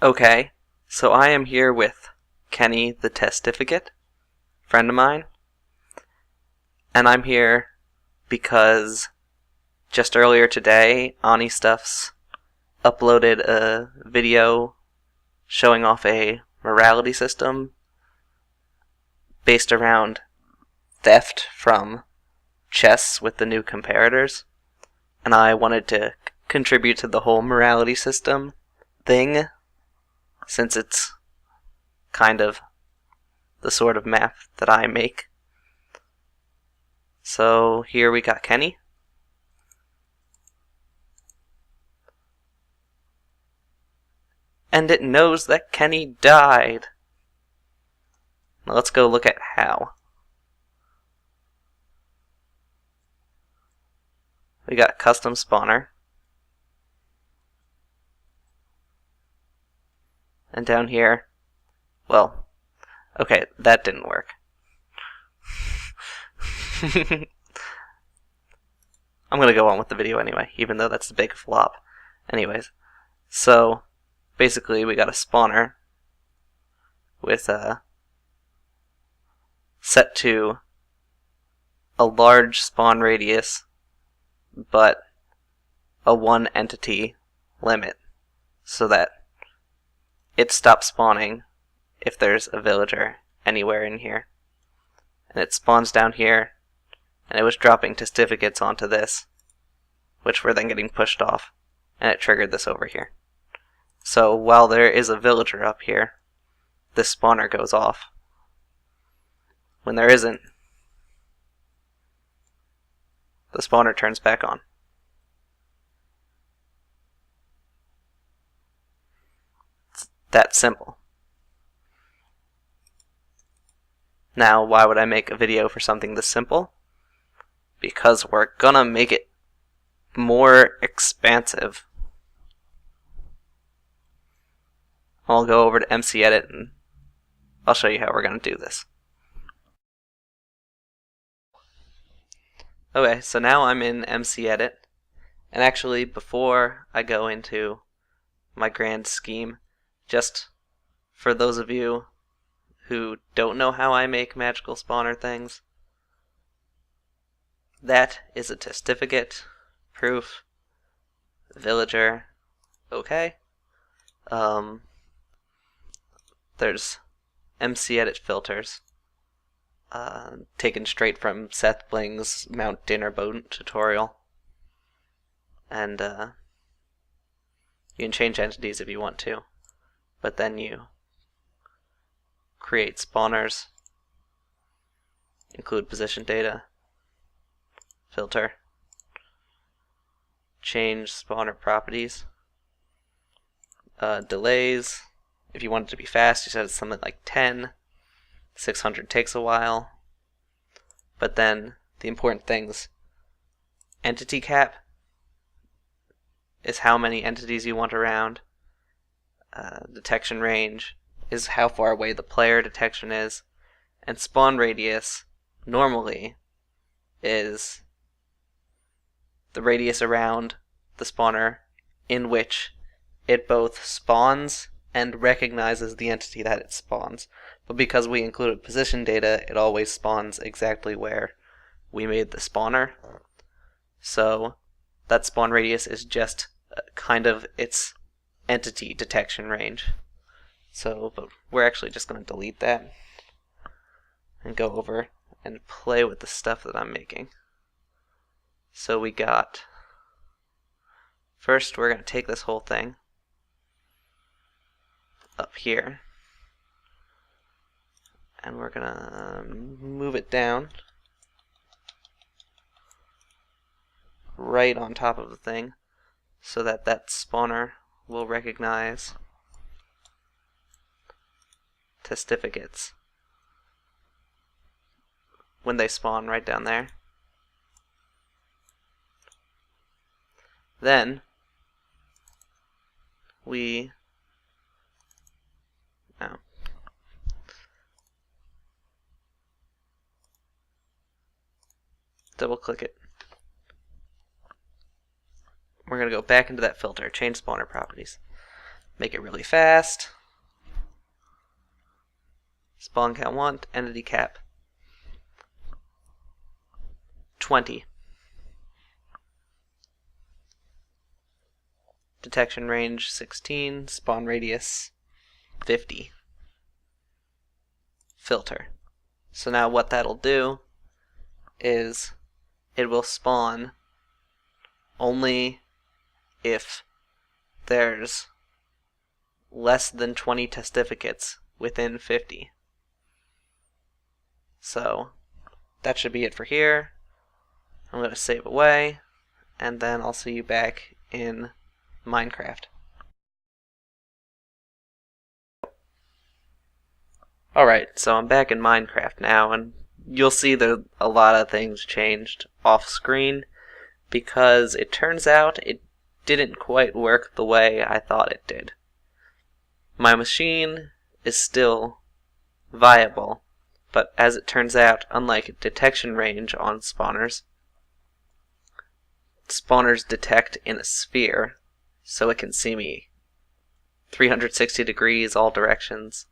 Okay, so I am here with Kenny the Testificate, friend of mine, and I'm here because just earlier today, Ani Stuffs uploaded a video showing off a morality system based around theft from chess with the new comparators, and I wanted to contribute to the whole morality system thing, since it's kind of the sort of map that I make. So here we got Kenny. And it knows that Kenny died. Now let's go look at how. We got a custom spawner. And down here, well, okay, that didn't work. I'm gonna go on with the video anyway, even though that's a big flop. Anyways, so basically we got a spawner with set to a large spawn radius, but a one entity limit, so that it stops spawning if there's a villager anywhere in here. And it spawns down here, and it was dropping testificates onto this, which were then getting pushed off, and it triggered this over here. So while there is a villager up here, this spawner goes off. When there isn't, the spawner turns back on. It's that simple. Now, why would I make a video for something this simple? Because we're gonna make it more expansive. I'll go over to MC Edit and I'll show you how we're gonna do this. Okay, so now I'm in MC Edit, and actually before I go into my grand scheme, just for those of you who don't know how I make magical spawner things, that is a testificate, proof, villager, okay. There's MC Edit filters, taken straight from Seth Bling's Mount Dinnerboat tutorial, and you can change entities if you want to, but then you create spawners, include position data, filter, change spawner properties, delays. If you want it to be fast, you set it to something like 10. 600 takes a while. But then the important things, entity cap is how many entities you want around. Detection range is how far away the player detection is. And spawn radius normally is the radius around the spawner in which it both spawns and recognizes the entity that it spawns. But because we included position data, it always spawns exactly where we made the spawner. So that spawn radius is just kind of its entity detection range. So, but we're actually just going to delete that and go over and play with the stuff that I'm making. So we got, first we're going to take this whole thing up here, and we're going to move it down right on top of the thing so that that spawner will recognize testificates when they spawn right down there. Then we double click it. We're going to go back into that filter, change spawner properties. Make it really fast. Spawn count 1, entity cap 20. Detection range 16, spawn radius 50. Filter. So now what that'll do is it will spawn only if there's less than 20 testificates within 50. So that should be it for here. I'm going to save away, and then I'll see you back in Minecraft. Alright, so I'm back in Minecraft now, and you'll see that a lot of things changed off screen because it turns out it didn't quite work the way I thought it did. My machine is still viable, but as it turns out, unlike detection range on spawners, spawners detect in a sphere, so it can see me 360 degrees all directions.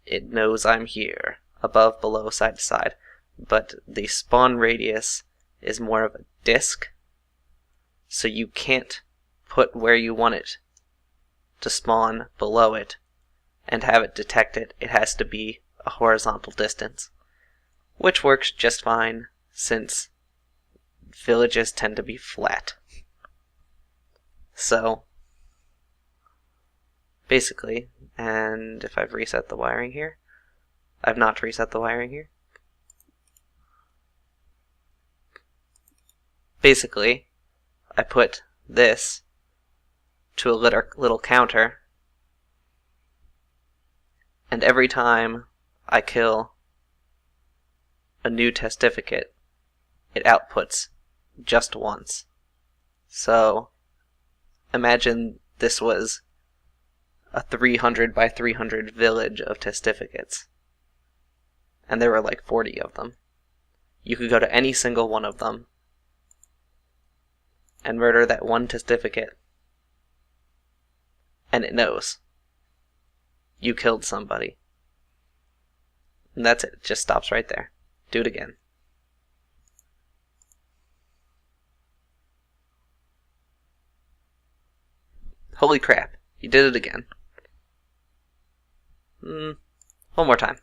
It knows I'm here, above, below, side to side, but the spawn radius is more of a disk, so you can't put where you want it to spawn below it and have it detect it. It has to be a horizontal distance, which works just fine since villages tend to be flat. So basically, and if I've reset the wiring here, I've not reset the wiring here. Basically, I put this to a little counter, and every time I kill a new testificate, it outputs just once. So imagine this was a 300 by 300 village of testificates, and there were like 40 of them. You could go to any single one of them and murder that one testificate, and it knows you killed somebody. And that's it. It just stops right there. Do it again. Holy crap. You did it again. One more time.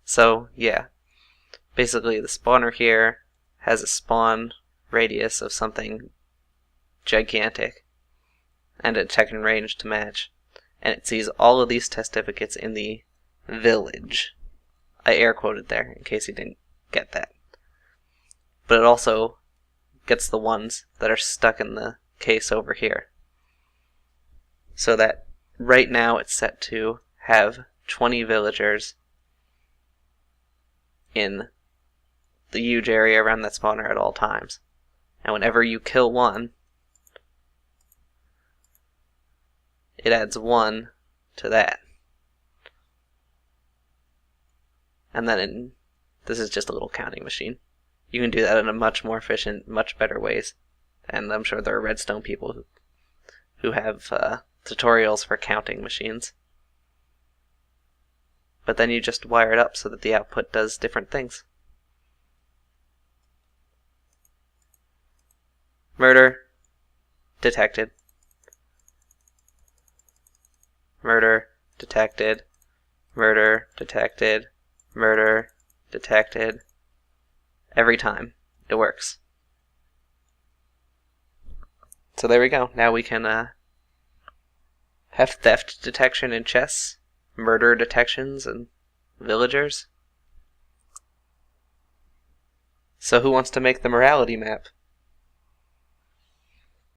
So, yeah. Basically, the spawner here has a spawn radius of something gigantic and a detection range to match, and it sees all of these testificates in the village. I air quoted there in case you didn't get that. But it also gets the ones that are stuck in the case over here. So that right now it's set to have 20 villagers in the huge area around that spawner at all times. And whenever you kill one, it adds 1 to that. And then this is just a little counting machine. You can do that in a much more efficient, much better ways. And I'm sure there are redstone people who have tutorials for counting machines. But then you just wire it up so that the output does different things. Murder detected. Murder detected. Murder detected. Murder detected. Every time. It works. So there we go. Now we can have theft detection in chests, murder detections in villagers. So who wants to make the morality map?